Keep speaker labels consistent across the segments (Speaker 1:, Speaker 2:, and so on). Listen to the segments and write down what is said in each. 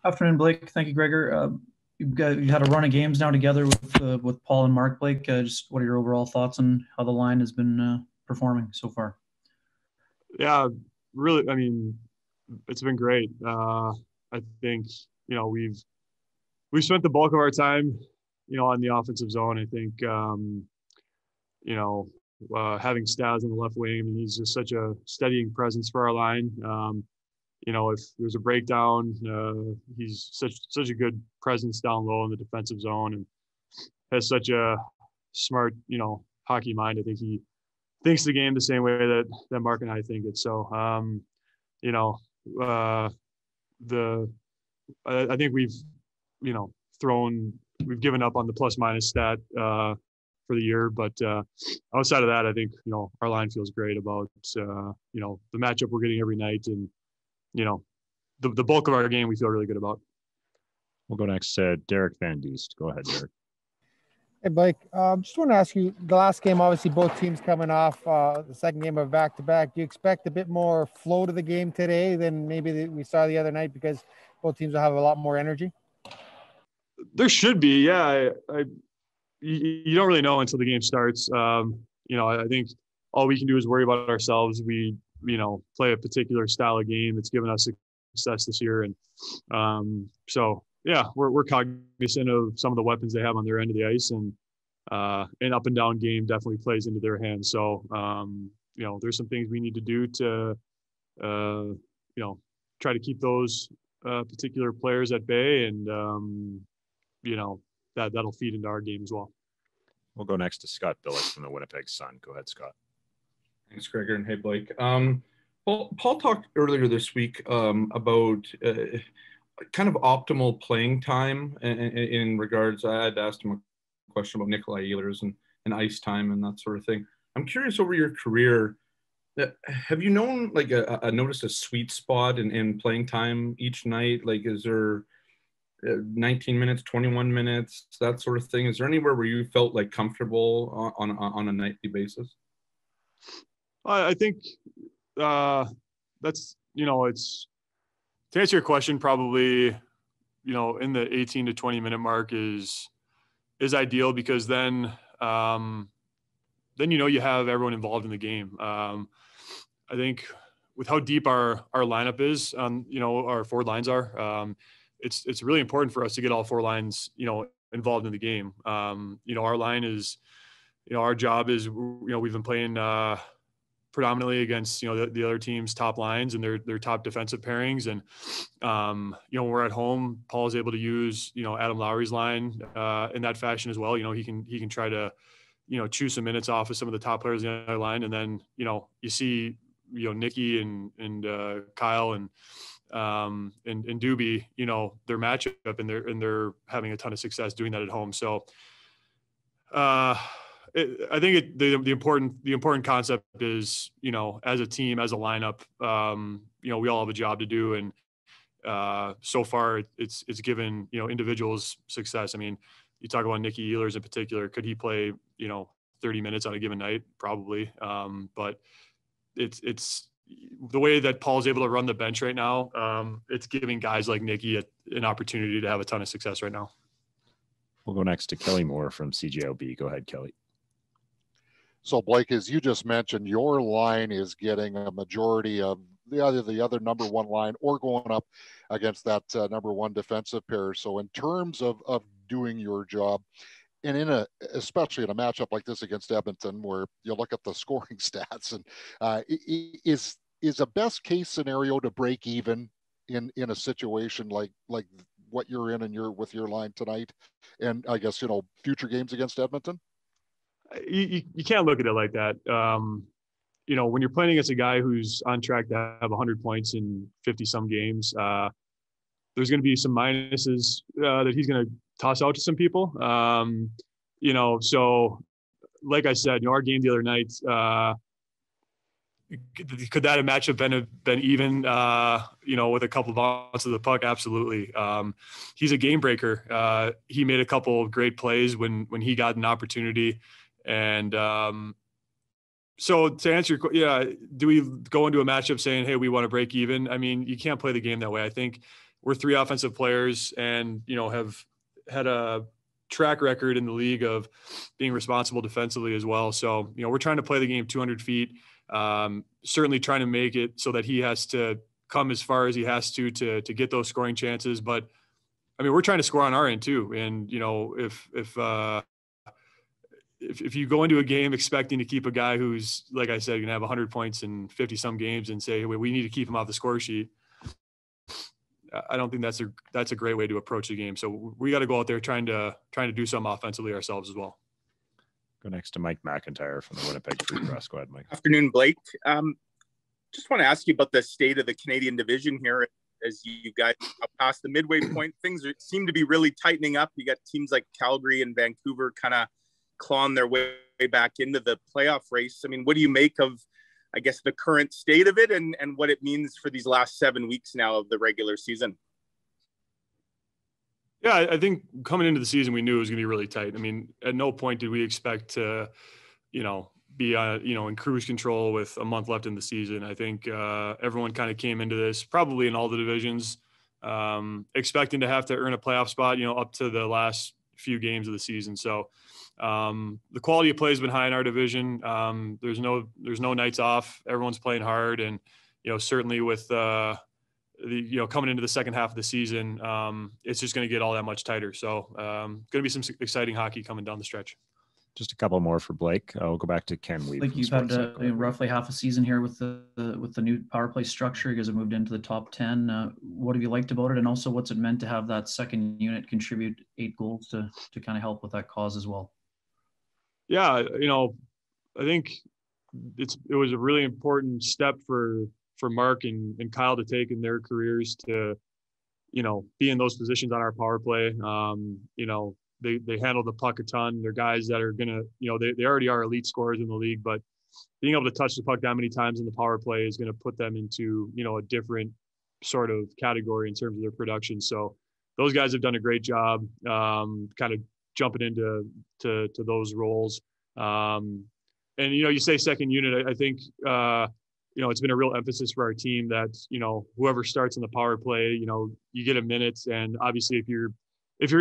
Speaker 1: Afternoon, Blake. Thank you, Gregor. You had a run of games now together with Paul and Mark. Blake, just what are your overall thoughts on how the line has been performing so far?
Speaker 2: Yeah, really. I mean, it's been great. I think we've spent the bulk of our time, on the offensive zone. I think having Stas on the left wing. I mean, he's just such a steadying presence for our line. If there's a breakdown, he's such a good presence down low in the defensive zone and has such a smart, hockey mind. I think he thinks the game the same way that Mark and I think it. So, you know, uh, I think we've given up on the plus minus stat for the year, but outside of that, I think our line feels great about the matchup we're getting every night, and the bulk of our game we feel really good about.
Speaker 3: We'll go next to Derek Van Diest. Go ahead, Derek.
Speaker 4: Hey, Blake. Just want to ask you, the last game, obviously both teams coming off the second game of back-to-back. Do you expect a bit more flow to the game today than maybe we saw the other night because both teams will have a lot more energy?
Speaker 2: There should be, yeah. You don't really know until the game starts. I think all we can do is worry about ourselves. We, play a particular style of game that's given us success this year. And so, yeah, we're cognizant of some of the weapons they have on their end of the ice, and an up and down game definitely plays into their hands. So, there's some things we need to do to, try to keep those particular players at bay, and that'll feed into our game as well.
Speaker 3: We'll go next to Scott Billick from the Winnipeg Sun. Go ahead, Scott.
Speaker 5: Thanks, Gregor, and hey, Blake. Paul talked earlier this week about kind of optimal playing time in regards. I had asked him a question about Nikolai Ehlers and ice time and that sort of thing. I'm curious, over your career, have you known noticed a sweet spot in playing time each night? Like, is there 19 minutes, 21 minutes, that sort of thing? Is there anywhere where you felt like comfortable on a nightly basis?
Speaker 2: I think that's, it's, to answer your question, probably, in the 18 to 20 minute mark is ideal, because then you have everyone involved in the game. I think with how deep our lineup is, our forward lines are, it's really important for us to get all four lines, involved in the game. Our line is, our job is, we've been playing predominantly against, the other team's top lines and their top defensive pairings. And, when we're at home, Paul's able to use, Adam Lowry's line in that fashion as well. He can try to, choose some minutes off of some of the top players in the other line. And then, you see, Nikki and Kyle and Doobie, their matchup, and they're having a ton of success doing that at home. So I think the important concept is, as a team, as a lineup, we all have a job to do. And so far it's given, individuals success. I mean, you talk about Nicky Ehlers in particular. Could he play, 30 minutes on a given night? Probably. But it's the way that Paul's able to run the bench right now. It's giving guys like Nicky an opportunity to have a ton of success right now.
Speaker 3: We'll go next to Kelly Moore from CJOB. Go ahead, Kelly.
Speaker 6: So, Blake, as you just mentioned, your line is getting a majority of the other number one line, or going up against that number one defensive pair. So in terms of doing your job, and especially in a matchup like this against Edmonton, where you look at the scoring stats, and is a best case scenario to break even in a situation like what you're in and with your line tonight, and I guess future games against Edmonton?
Speaker 2: You can't look at it like that. When you're playing against a guy who's on track to have 100 points in 50 some games, there's going to be some minuses that he's going to toss out to some people. So like I said, our game the other night, could that matchup been even, with a couple of bounces of the puck? Absolutely. He's a game breaker. He made a couple of great plays when he got an opportunity. And so to answer your do we go into a matchup saying, hey, we want to break even? I mean, you can't play the game that way. I think, we're 3 offensive players and, you know, have had a track record in the league of being responsible defensively as well. So, you know, we're trying to play the game 200 feet, certainly trying to make it so that he has to come as far as he has to get those scoring chances. But I mean, we're trying to score on our end too. And, you know, if you go into a game expecting to keep a guy who's, like I said, going to have 100 points in 50 some games and say, we need to keep him off the score sheet, I don't think that's a great way to approach the game. So we got to go out there trying to do something offensively ourselves as well.
Speaker 3: Go next to Mike McIntyre from the Winnipeg Free Press. Go ahead, Mike.
Speaker 7: Afternoon, Blake. Just want to ask you about the state of the Canadian division here. As you guys are past the midway point, things seem to be really tightening up. You got teams like Calgary and Vancouver kind of clawing their way back into the playoff race. I mean, what do you make of, I guess, the current state of it and what it means for these last 7 weeks now of the regular season?
Speaker 2: Yeah, I think coming into the season, we knew it was going to be really tight. I mean, at no point did we expect to, you know, be in cruise control with a month left in the season. I think everyone kind of came into this, probably in all the divisions, expecting to have to earn a playoff spot, you know, up to the last few games of the season. So the quality of play has been high in our division. There's no nights off. Everyone's playing hard, and, you know, certainly with coming into the second half of the season, it's just going to get all that much tighter. So going to be some exciting hockey coming down the stretch.
Speaker 3: Just a couple more for Blake. I'll go back to Ken Weed.
Speaker 1: Like, you've had roughly half a season here with the new power play structure. You guys have moved into the top 10. What have you liked about it? And also, what's it meant to have that second unit contribute 8 goals to kind of help with that cause as well?
Speaker 2: Yeah, you know, I think it was a really important step for Mark and Kyle to take in their careers to, you know, be in those positions on our power play. You know, they handle the puck a ton. They're guys that are going to, you know, they already are elite scorers in the league, but being able to touch the puck that many times in the power play is going to put them into, you know, a different sort of category in terms of their production. So those guys have done a great job kind of jumping into those roles. And, you know, you say second unit, I think, you know, it's been a real emphasis for our team that, you know, whoever starts in the power play, you know, you get a minute. And obviously if you're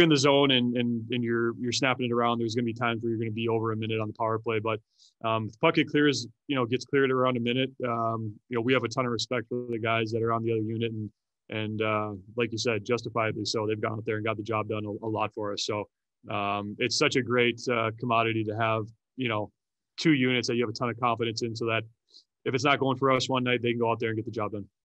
Speaker 2: in the zone and you're snapping it around, there's going to be times where you're going to be over a minute on the power play. But if the puck gets cleared around a minute, you know, we have a ton of respect for the guys that are on the other unit. And like you said, justifiably so, they've gone out there and got the job done a lot for us. So it's such a great commodity to have, you know, 2 units that you have a ton of confidence in, so that if it's not going for us one night, they can go out there and get the job done.